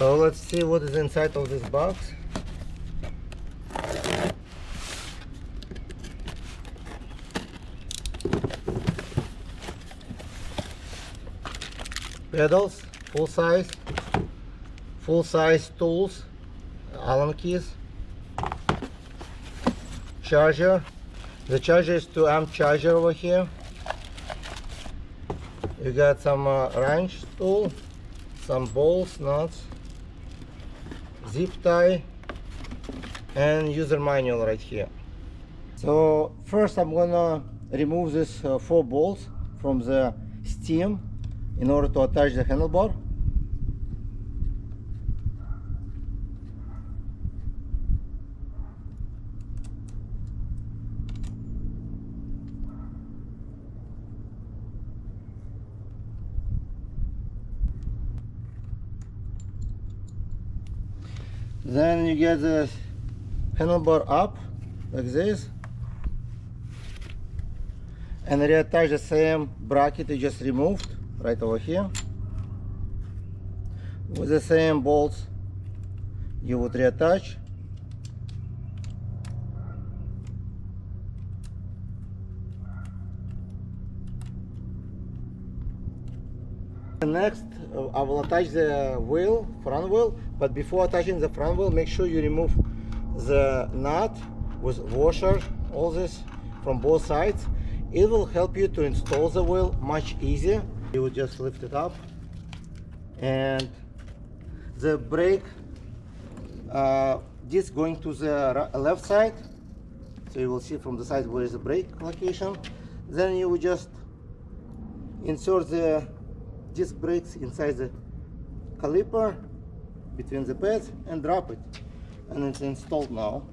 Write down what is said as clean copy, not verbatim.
So let's see what is inside of this box. Pedals, full size tools, Allen keys, charger. The charger is 2 amp charger over here. You got some wrench tool, some bolts, nuts, zip tie, and user manual right here. So first I'm gonna remove this 4 bolts from the stem in order to attach the handlebar. Then you get the handlebar up like this, and reattach the same bracket you just removed right over here with the same bolts you would reattach. Next, I will attach the wheel, front wheel, but before attaching the front wheel, make sure you remove the nut with washer, all this from both sides. It will help you to install the wheel much easier. You will just lift it up, and the brake disc going to the left side, so you will see from the side where is the brake location. Then you will just insert the disc brakes inside the caliper between the pads and drop it, and it's installed now.